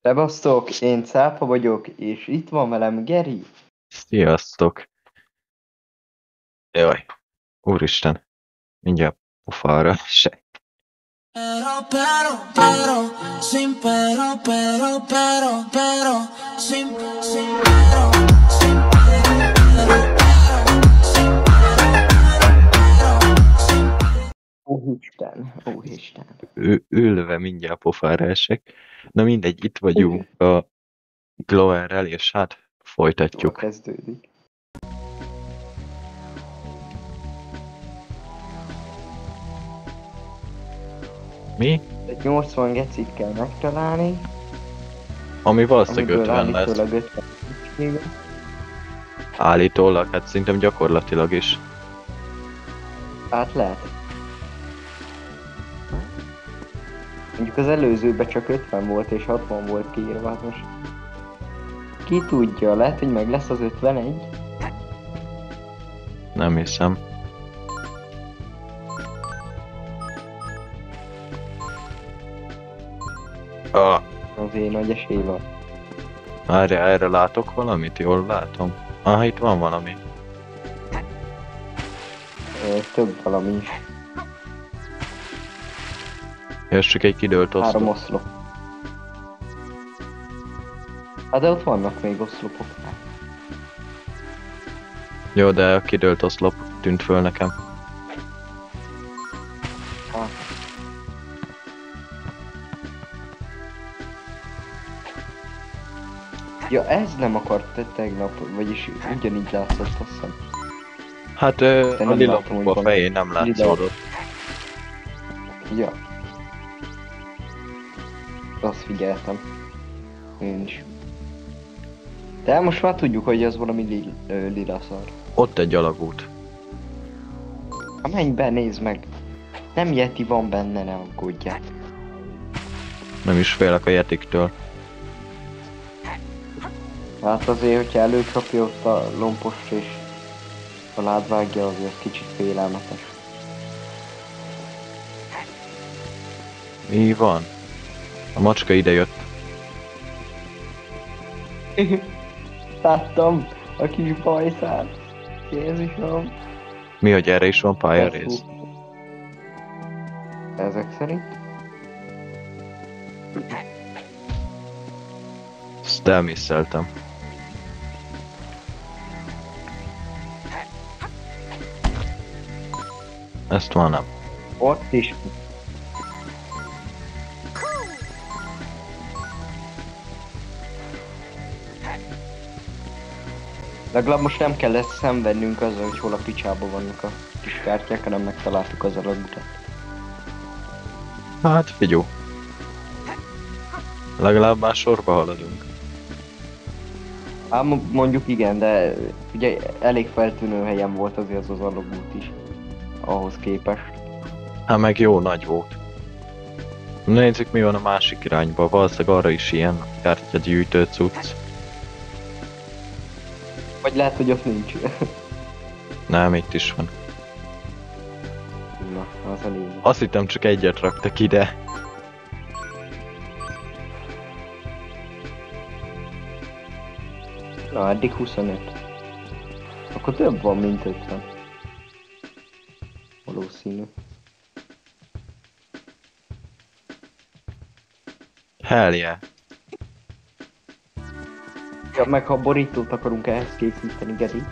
Szevasztok, én Cápa vagyok, és itt van velem Geri. Sziasztok! Jaj, úristen, mindjárt pofára se. Sin Úristen. Ülve mindjárt pofára esek. Na mindegy, itt vagyunk a Glowerrel, és hát folytatjuk. Kezdődik. Mi? Egy 80 gecit kell megtalálni, Ami valószínűleg amiből 50 lesz. állítólag 50 szüksége. Állítólag, hát szerintem gyakorlatilag is. Hát lehet. Mondjuk az előzőben csak 50 volt és 60 volt kiírva, hát most ki tudja, lehet, hogy meg lesz az 51. Nem hiszem. Ah, Azért nagy esély van. erre látok valamit? Jól látom? Ah, itt van valami. Több valami is. Ez csak egy kidőlt 3 oszlop. oszlop. Hát de ott vannak még oszlopok. Jó, de a kidőlt oszlop tűnt föl nekem. Hát. Ja, ez nem akart tegnap, vagyis ugyanígy látszott, azt hiszem. Hát nem a látom, lilakba a hogy fején nem látszódott. Ja. Azt figyeltem. Én is. De most már tudjuk, hogy ez valami lila szar. Ott egy alagút. Ha menj be, nézd meg. Nem Yeti van benne, ne aggódjál. Nem is félek a jetiktől. Hát azért, hogyha előkapja ott a lompost és a ládvágja, azért kicsit félelmetes. Mi van? A macska ide jött. Láttam a kis bajszát. Jézusom. Mi, hogy erre is van pályarész? Ezek szerint? Ezt elmisszeltem. Ezt már nem. Ott is. Legalább most nem kell ezt szenvednünk azzal, hogy hol a picsába vannak a kis kártyák, hanem megtaláltuk az alagutat. Hát figyú. Legalább már sorba haladunk. Ám mondjuk igen, de ugye elég feltűnő helyen volt azért az alagút is. Ahhoz képest. Hát meg jó nagy volt. Nézzük, mi van a másik irányba. Valószínűleg arra is ilyen kártyagyűjtő cucc. Vagy lehet, hogy ott nincs. Nem, itt is van. Na, az a lényeg. Azt hittem, csak egyet raktak ide. Na, eddig 25. Akkor több van, mint 50. Valószínű. Hell yeah. Ja, meg ha borítót akarunk ehhez készíteni, Geri,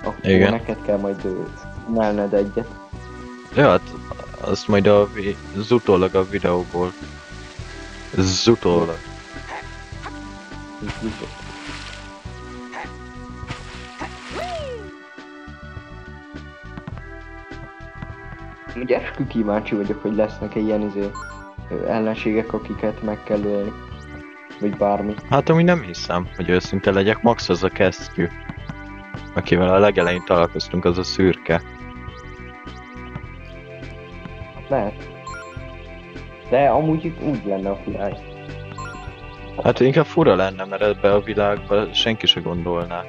akkor Igen. neked kell majd csinálnod egyet. Ja, hát azt majd az utólag a videóból. Zutólag. Ugye eskü kíváncsi vagyok, hogy lesznek-e ilyen ellenségek, akiket meg kell ölni. Vagy bármi. Hát ami nem hiszem, hogy őszinte legyek, max az a kesztyű. Akivel a legelején találkoztunk, az a szürke. Lehet. De amúgy úgy lenne a király. Hát inkább fura lenne, mert ebbe a világba senki se gondolná.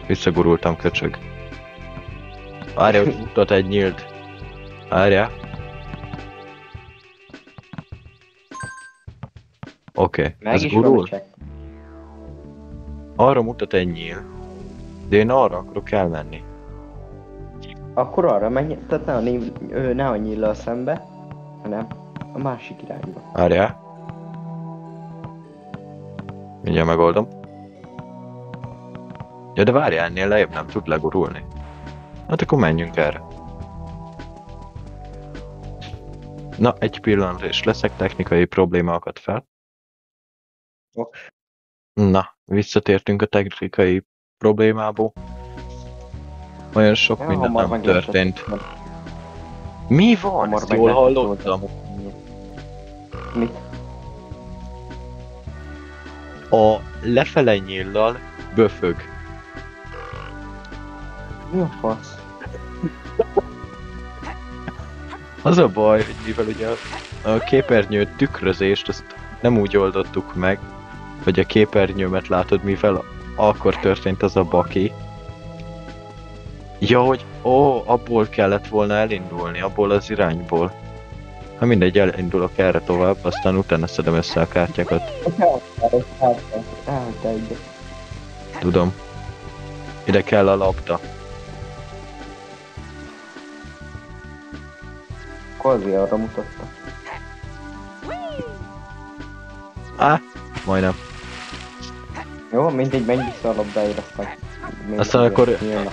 Visszagurultam, köcsög. Várja, hogy mutat egy nyílt. Várja. Oké, Meg ez is van a gurul? check. Arra mutat egy nyíl. De én arra akarok elmenni. Akkor arra menj, tehát ne a nyíllal szembe, hanem a másik irányba. Várjál. Mindjárt megoldom. Ja, de várjál, ennél lejjebb nem tud legurulni. Hát akkor menjünk erre. Na, egy pillanat és leszek, technikai probléma akadt fel. Oks. Na, visszatértünk a technikai problémából. Olyan sok Ja, minden hamar nem meg lehet történt. tetni. Mi van? Hamar Ezt meg jól lehet hallottam. Mit? A lefele nyíllal böfög. Mi a fasz? Az a baj, hogy mivel ugye a képernyő tükrözést azt nem úgy oldottuk meg, hogy a képernyőmet látod, mivel akkor történt az a baki. Ja, hogy abból kellett volna elindulni, abból az irányból. Ha mindegy, elindulok erre tovább, aztán utána szedem össze a kártyákat. Eltegy. Tudom. Ide kell a labda. Kvazi arra mutatta. Majdnem. Jó, mindegy, menj vissza a labdáért, aztán... Aztán akkor... Jönnek.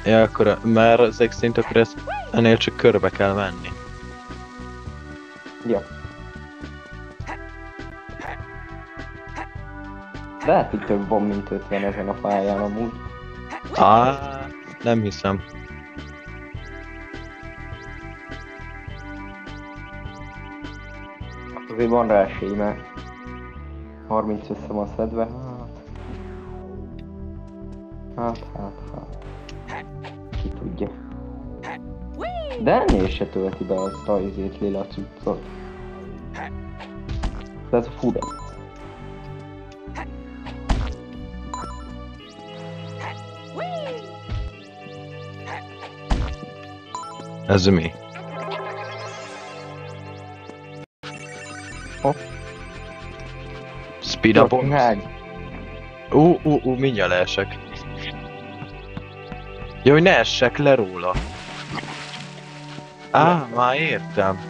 Ja, akkor már ezek szerint akkor ennél csak körbe kell menni. Ja. Lehet, hogy több van, mint 50 ezen a pályán amúgy. Nem hiszem. Azért van rá esély, mert 30 össze van szedve, hát. Ki tudja. De ennél se tölti be azt a izét lila cuccot. De ez fura. Ez mi? Hopp. Speed up. Hány? Mindjárt leesek. Jó, hogy ne essek le róla. Már értem.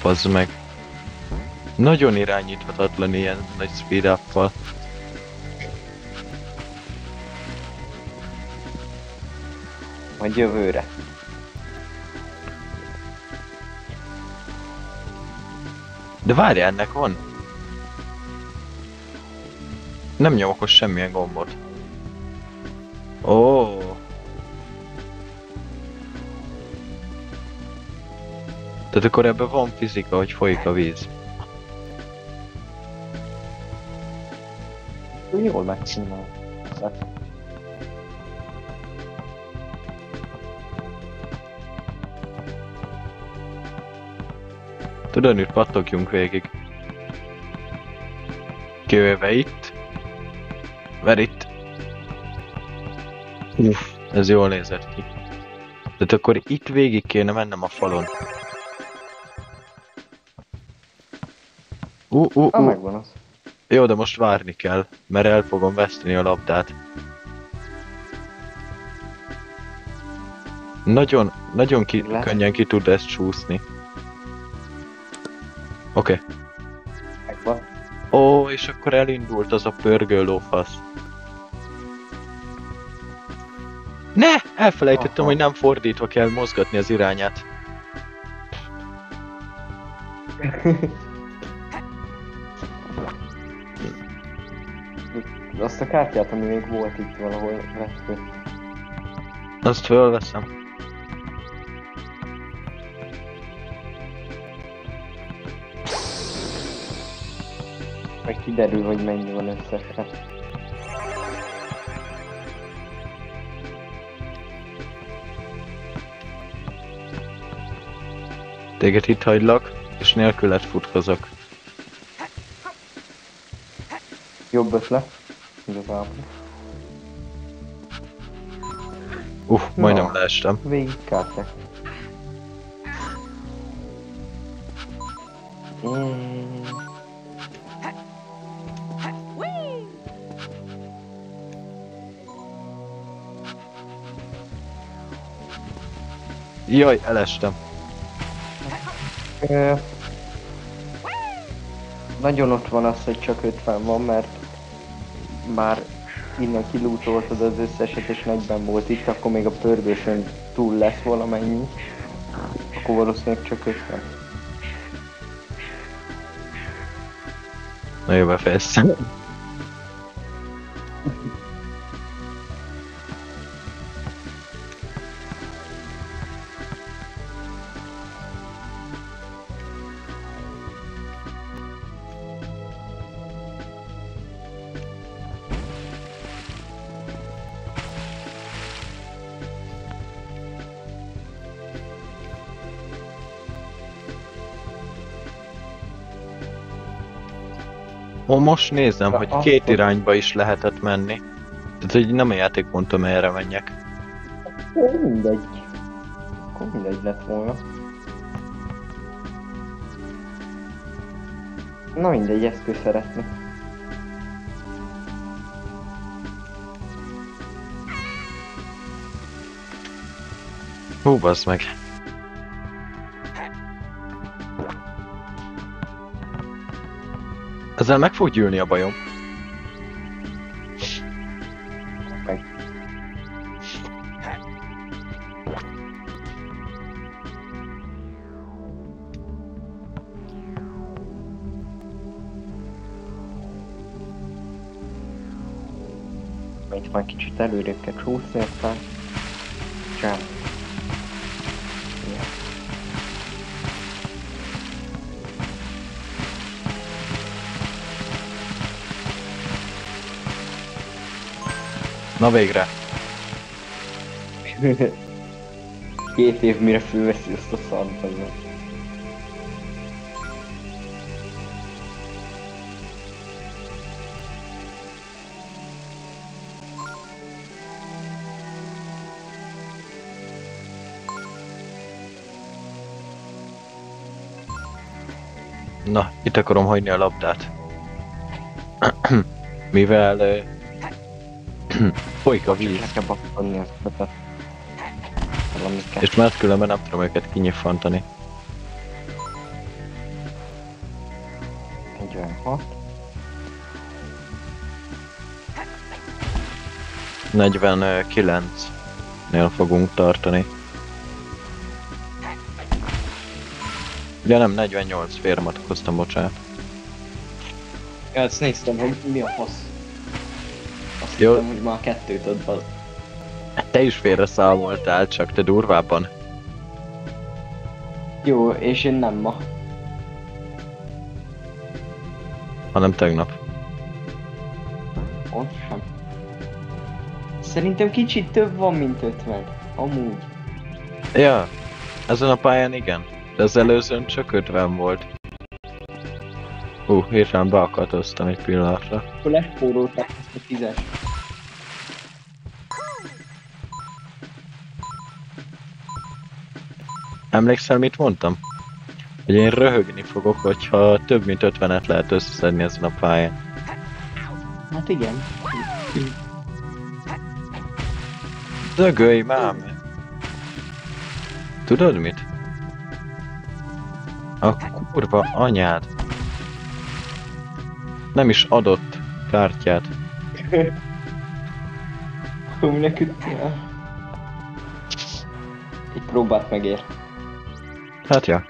Bazd meg. Nagyon irányíthatatlan ilyen nagy speed up-val. Majd jövőre. De várj, ennek van? Nem nyomok most semmilyen gombot. Tehát akkor ebben van fizika, hogy folyik a víz. Jól megcsinál. Tudod, hogy pattogjunk végig. Kivéve itt. Mert itt. Ez jól nézett ki. Tehát akkor itt végig kéne mennem a falon. Megvan az. Jó, de most várni kell, mert el fogom veszteni a labdát. Nagyon könnyen ki tud ezt csúszni. Oké. Megvan. És akkor elindult az a pörgő lófasz. Ne! Elfelejtettem, hogy nem fordítva kell mozgatni az irányát. Azt a kártyát, ami még volt itt valahol vetve. Azt fölveszem. Meg kiderül, hogy mennyi van összesen. Téged itt hagylak, és nélküled futkozok. Jobb ötlet. Igazából. Majdnem leestem. Végig kártyák. Jaj, elestem. Nagyon ott van az, hogy csak 50 van, mert már innen kilútoltad az összeset és 40 volt itt, akkor még a pörgősön túl lesz valamennyi. Akkor valószínűleg csak 50. Na jó, befejeztem. Most nézem, hogy két irányba is lehetett menni. Tehát, hogy nem a játék mondta, merre menjek. Mindegy. Akkor mindegy lett volna. Na mindegy, ezt ő szeretni. Hú, bazd meg. Ezzel meg fog gyűlni a bajom. Meg. Itt már kicsit előrébb kell csúszni, aztán... Csám. Na végre. 2 év mire fölveszi ezt a szart azon. Na, itt akarom hagyni a labdát. Mivel folyik a víz. Le kell bakkodni az ötletet. Valamit kell. És mert különben nem tudom őket kinyiffantani. 46. 49-nél fogunk tartani. Ja nem, 48 félrematkoztam, bocsánat. Ja, ezt néztem, hogy mi a fasz. Azt Jó. hittem, hogy már 2-t ad bal. Te is félre számoltál, csak te durvábban. Jó, és én nem ma. Hanem tegnap. Ott sem. Szerintem kicsit több van, mint 50. Amúgy. Ja, ezen a pályán igen. De az előzőn csak 50 volt. Hirtelen beakadoztam egy pillanatra. Akkor lespórolták ezt a 10-es. Emlékszel, mit mondtam? Hogy én röhögni fogok, hogyha több mint 50-et lehet összeszedni ezen a pályán. Hát igen. Dögölj már meg! Tudod mit? A kurva anyád! Nem is adott kártyát. Minek üttél? Egy próbát megér. Hát ja.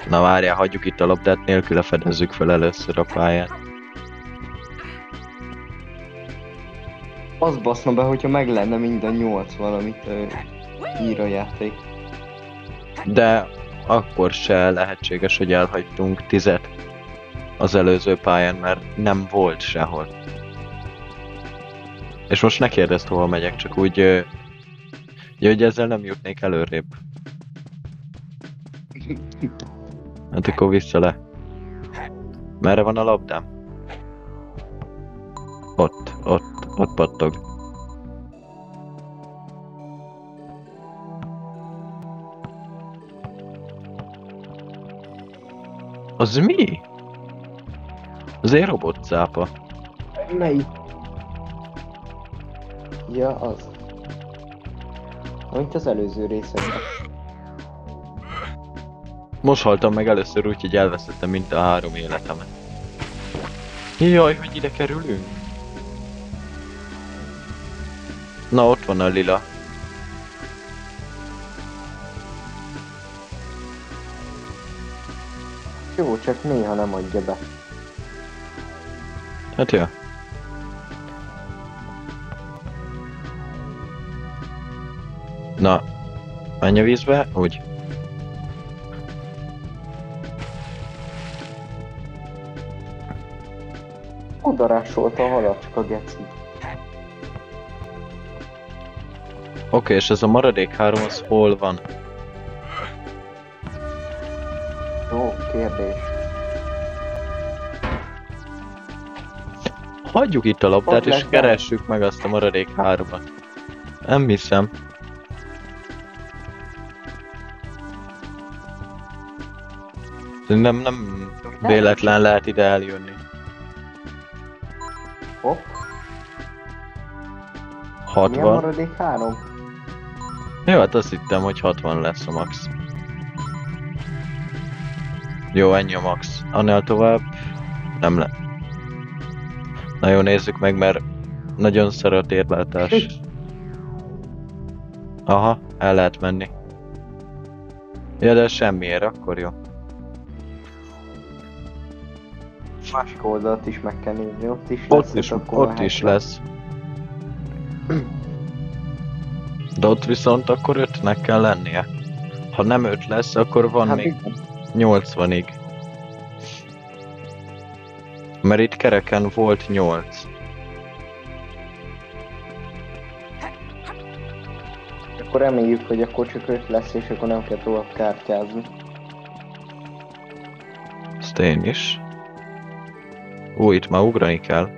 Na várjál, hagyjuk itt a labdát, nélküle fedezzük fel először a pályát. Az baszna be, hogyha meg lenne minden 80, amit ír a játék. De akkor se lehetséges, hogy elhagytunk 10-et az előző pályán, mert nem volt sehol. És most ne kérdezd, hova megyek, csak úgy... hogy ezzel nem jutnék előrébb. Hát akkor vissza le. Merre van a labdám? Ott pattog. Az mi? Az egy robotcápa. Melyik? Ja, az. Mint az előző részekben. Most haltam meg először úgy, hogy elvesztettem mint a 3 életemet. Jaj, hogy ide kerülünk? Na, ott van a lila. Jó, csak néha nem adja be. Hát ja. Na, menj a vízbe, úgy. Odarásolt a halacska, geci. Oké, és ez a maradék 3 az hol van? Jó, kérdés. Hagyjuk itt a labdát, Ott és lesz keressük meg azt a maradék 3-at. Nem hiszem. Nem véletlen lehet ide eljönni. Hopp. Mi a 60. maradék 3? Jó, hát azt hittem, hogy 60 lesz a max. Jó, ennyi a max. Annál tovább nem le. Na jó, nézzük meg, mert nagyon szar a térlátás. Aha, el lehet menni. Ja, de semmiért, akkor jó. Másik oldalt is meg kell nézni, ott is lesz. Ott is lesz. De ott viszont akkor 5-nek kell lennie. Ha nem 5 lesz, akkor van Hát még 80-ig. Mert itt kereken volt 8. Akkor reméljük, hogy akkor csak 5 lesz, és akkor nem kell tovább kártyázni. Ezt én is. Ó, itt már ugrani kell.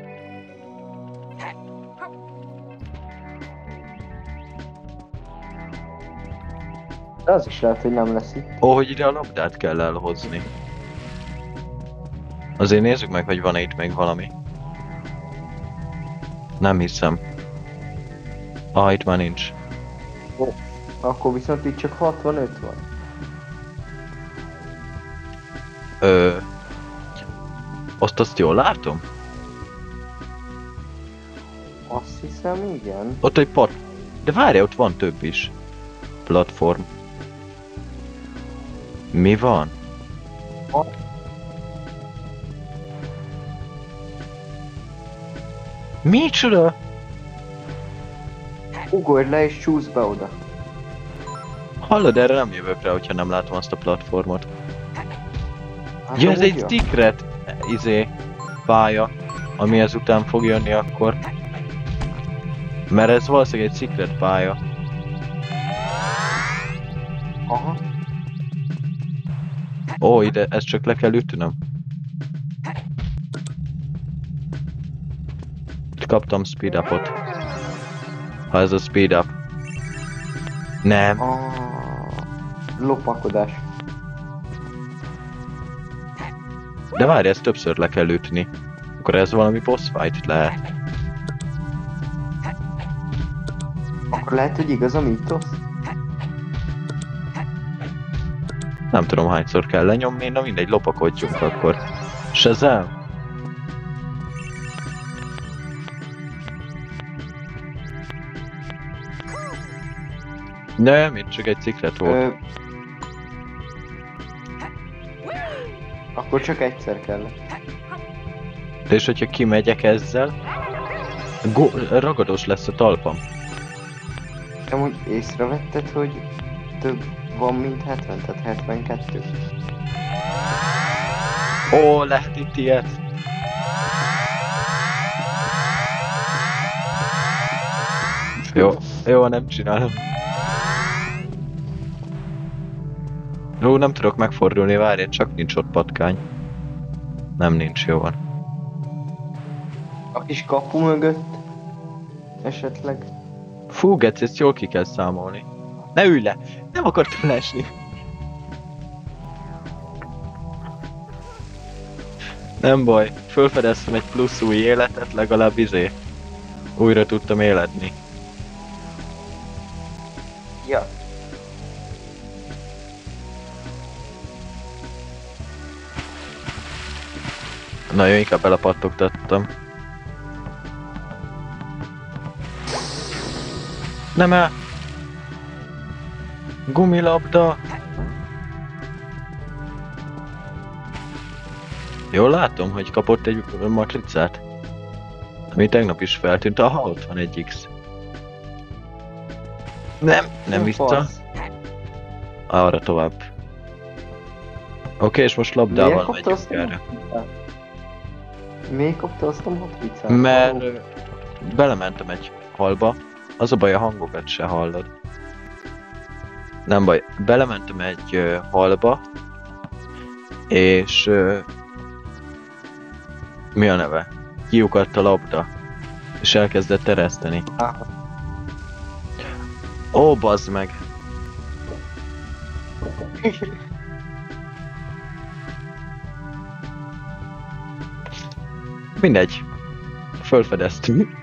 De az is lehet, hogy nem lesz itt. Ó, hogy ide a labdát kell elhozni. Azért nézzük meg, hogy van-e itt még valami. Nem hiszem. Ah, itt már nincs. Akkor viszont itt csak 65 van. Azt jól látom? Azt hiszem, igen. Ott egy De várj, ott van több is. Platform. Mi van? Micsoda? Ugorj le és csúsz be oda. Hallod, erre nem jövök rá, hogyha nem látom azt a platformot. Hát Ja, ez egy amúgy jó. secret pálya, ami ezután fog jönni akkor. Mert ez valószínűleg egy secret pálya. Aha. Ó, ide, ezt csak le kell ütnöm. Itt kaptam speed upot. Ha ez a speed up. Nem. A lopakodás. De várj, ezt többször le kell ütni. Akkor ez valami boss fight lehet. Akkor lehet, hogy igaz a mítosz? Nem tudom hányszor kell lenyomni, na mindegy, lopakodjunk akkor. Shazam! Nem, itt csak egy secret volt. Akkor csak egyszer kell. De és hogyha kimegyek ezzel, ragadós lesz a talpam. Nem úgy észrevetted, hogy több van, mint 70, tehát 72. Ó, lehet itt ilyet. Jó, nem csinálom. Jó, nem tudok megfordulni, várj, csak nincs ott patkány. Nem, nincs, jó van. A kis kapu mögött? Esetleg? Fú, Geci, ezt jól ki kell számolni. Ne ülj le! Nem akartam leesni. Nem baj, fölfedeztem egy plusz új életet, legalább újra tudtam életni. Ja. Nagyon inkább belepattogtattam. Nem el! Gumilabda! Jól látom, hogy kapott egy matricát. Ami tegnap is feltűnt. Aha, ott van egy X. Nem vissza. Fasz. Arra tovább. Oké, és most labdával Miért kapta megyünk azt a erre. matricát? Miért kapta azt a matricát? Mert belementem egy halba. Az a baj, a hangokat se hallod. Nem baj, belementem egy halba. És... mi a neve? Kiukadt a labda. És elkezdett tereszteni. Ó, bazd meg! Mindegy. Fölfedeztünk.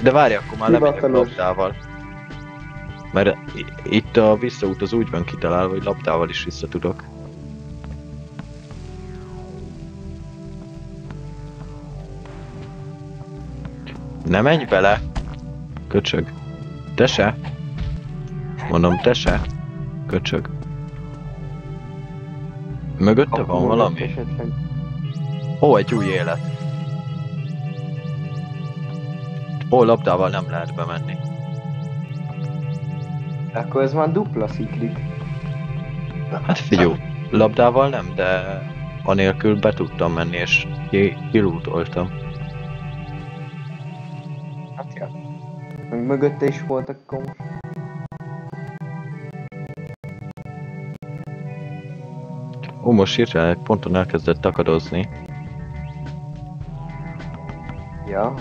De várj, akkor már lemegyek Hivatalos. labdával. Mert itt a visszaút az úgy van kitalálva, hogy labdával is vissza tudok. Ne menj bele! Köcsög. Te se? Mondom, te se? Köcsög. Mögötte Kapu van mögött valami? esetleg. Ó, egy új élet. Ó, labdával nem lehet bemenni. Akkor ez már dupla sziklik. Hát figyelj, labdával nem, de anélkül be tudtam menni és kilútoltam. Hát ja. Meg mögötte is voltak komos. Ó, most hirtelen egy ponton elkezdett takadozni. Ja.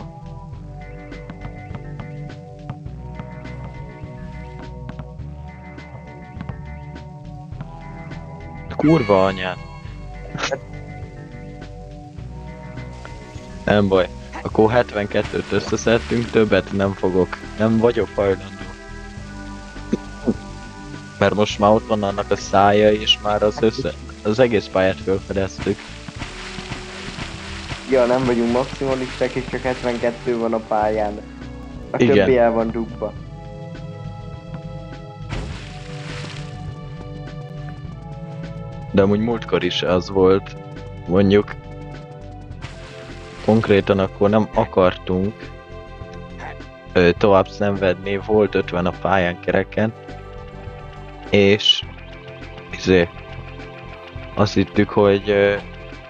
Kurva anyád. Nem baj. Akkor 72-t összeszedtünk, többet nem fogok. Nem vagyok hajlandó. Mert most már ott van annak a szája, és már az egész pályát felfedeztük. Ja, nem vagyunk maximalisták, és csak 72 van a pályán. A Igen. többi el van dugva. De amúgy múltkor is az volt, mondjuk konkrétan akkor nem akartunk tovább szenvedni, volt 50 a pályán kereken, és azt hittük, hogy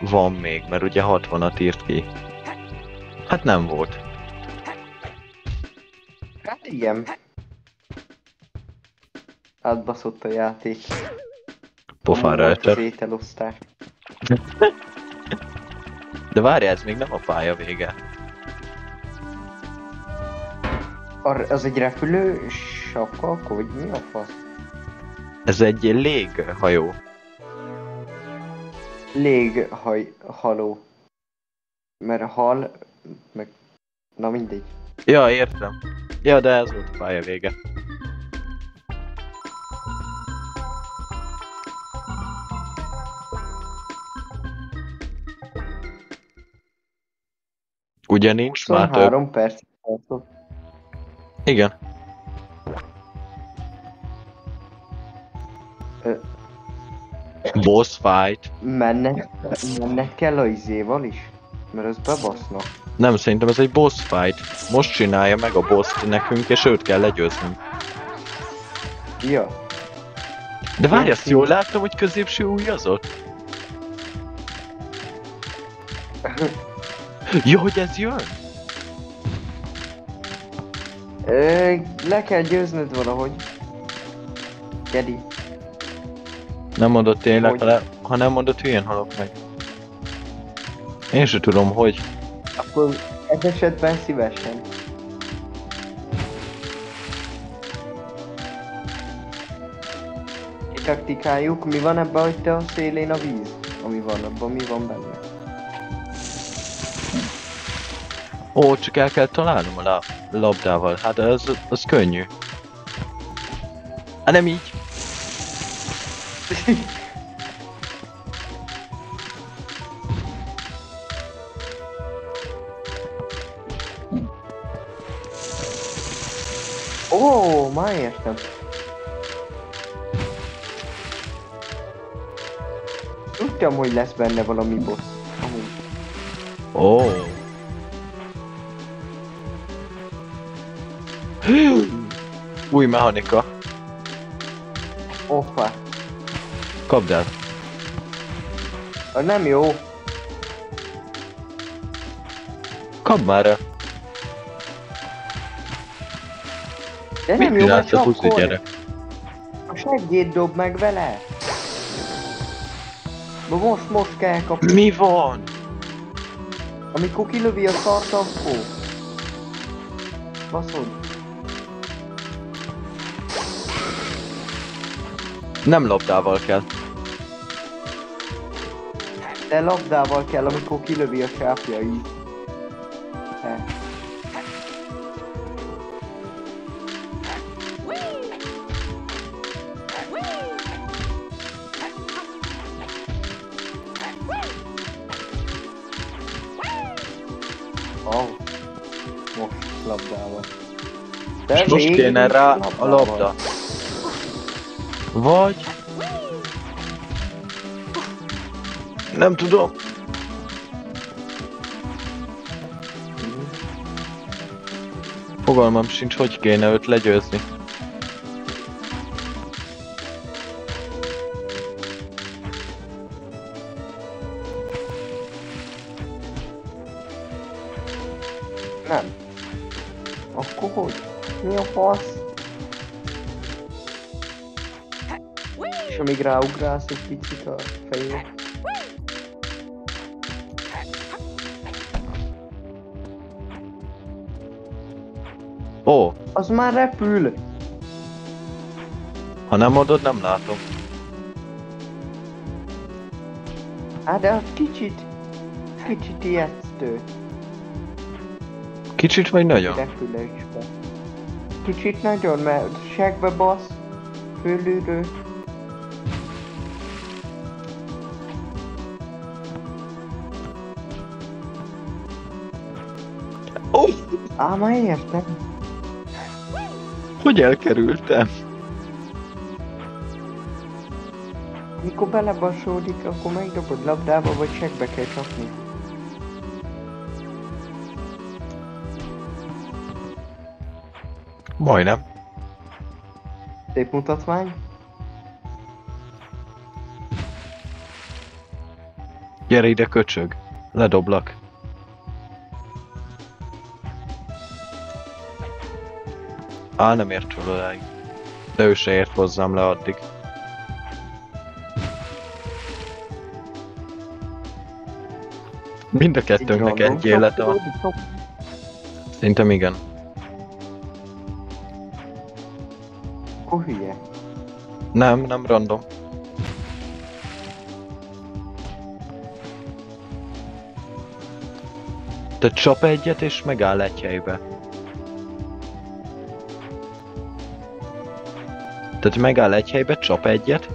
van még, mert ugye 60-at írt ki. Hát nem volt. Hát igen. Átbaszott a játék. Pofára Volt az esett. ételosztás. De várj, ez még nem a pálya vége. Az egy repülő sapka, akkor vagy mi a fasz? Ez egy léghajó. Haló. Mert a hal, meg... Na mindegy. Ja, értem. Ja, de ez volt a pálya vége. Ugye nincs már több? 23 perc tartott. Igen. Boss fight. Mennek kell a izéval is? Mert az bebasznak. Nem, szerintem ez egy boss fight. Most csinálja meg a boss nekünk, és őt kell legyőznünk. Ja. De várj, azt jól láttam, hogy középső ujjazott? Jó, hogy ez jön? Le kell győznöd valahogy. Gedi. Nem mondott tényleg, Hogy? ha Ha nem mondod, hülyén halok meg. Én se tudom, hogy. Akkor ez esetben szívesen. Taktikáljuk, mi van ebben, hogy te a szélén a víz? Ami van, abban mi van benne? Ó, csak el kell találnom a labdával. Hát az könnyű. Hát nem így. Ó, már értem. Tudtam, hogy lesz benne valami boss. Amúgy. Ó. Új mechanika. Hoppá. Kapd el. Nem jó. Kapd már el. De Mit nem jó, mert csinálsz a puzi csak gyerek? a seggét dob meg vele. Most kell kapni. Mi van? Amikor kilövi a szart, akkor. Baszod. Nem labdával kell. De labdával kell, amikor kilövi a sápja így. He. Oh. Most labdával. De És most végig kéne is rá a labdával. labda. Vagy... Nem tudom. Fogalmam sincs, hogy kéne őt legyőzni. Nem. Akkor hogy? Mi a fasz? És amíg ráugrálsz egy picit a fejét. Ó, Az már repül! ha nem mondod, nem látom. Hát de az kicsit ijesztő. Kicsit vagy nagyon? Repülésbe. Kicsit nagyon, mert segbe basz. Fölülről. Ó, Á, már értem. hogy elkerültem? Mikor belebasódik, akkor megdobod labdába, vagy segbe kell csapni. Majdnem. Szép mutatvány. Gyere ide, köcsög. Ledoblak. Á, nem ért fel odáig. De ő se ért hozzám le addig. Mind a kettőnknek Így egy élete van. Szerintem igen. Akkor hülye. Nem random. Te csap egyet és megáll egy helybe. Tehát megáll egy helybe, csap egyet.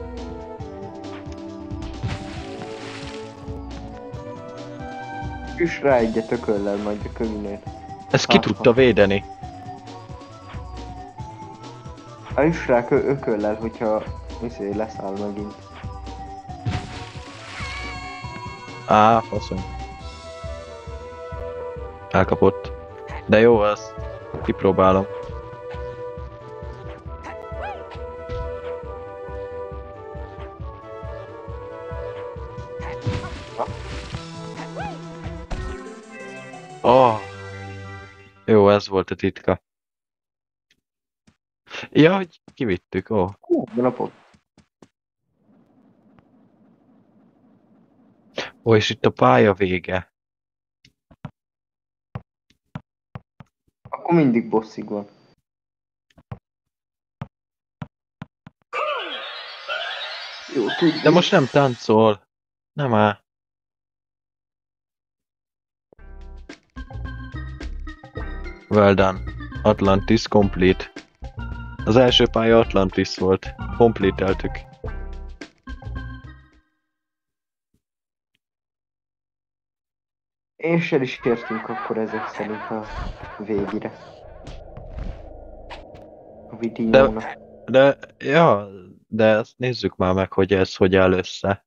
Üss rá egyet ököllel majd a kövinél. Ezt ki tudta védeni. Üss rá ököllel, hogyha leszáll megint. Á, faszom. Elkapott. De jó az. Kipróbálom. Oh. Jó, ez volt a titka. Ja, hogy kivittük, ó. Napot. Ó, és itt a pálya vége. Akkor mindig bosszig van. Jó, tudni. De most nem táncol. Nem áll. Well done. Atlantis complete. Az első pálya Atlantis volt. Complete-eltük. És el is értünk akkor ezek szerint a végére. A videónak. De ezt nézzük már meg, hogy ez hogy áll össze.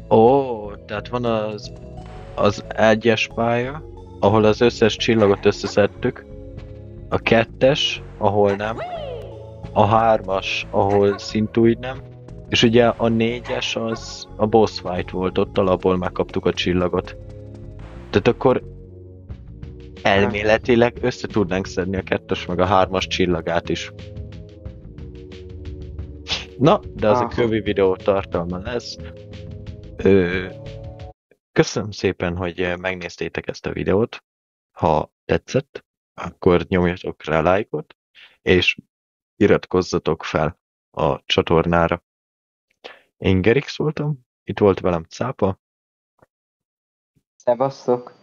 Ó, tehát van az egyes pálya, ahol az összes csillagot összeszedtük. A kettes, ahol nem. A hármas, ahol szintúgy nem. És ugye a négyes az a boss fight volt, ott alapból megkaptuk a csillagot. Tehát akkor elméletileg össze tudnánk szedni a kettes meg a hármas csillagát is. Na, de az a kövi videó tartalma lesz. Köszönöm szépen, hogy megnéztétek ezt a videót. Ha tetszett, akkor nyomjatok rá lájkot, és iratkozzatok fel a csatornára. Én Gerix voltam, itt volt velem Cápa. Szevasztok!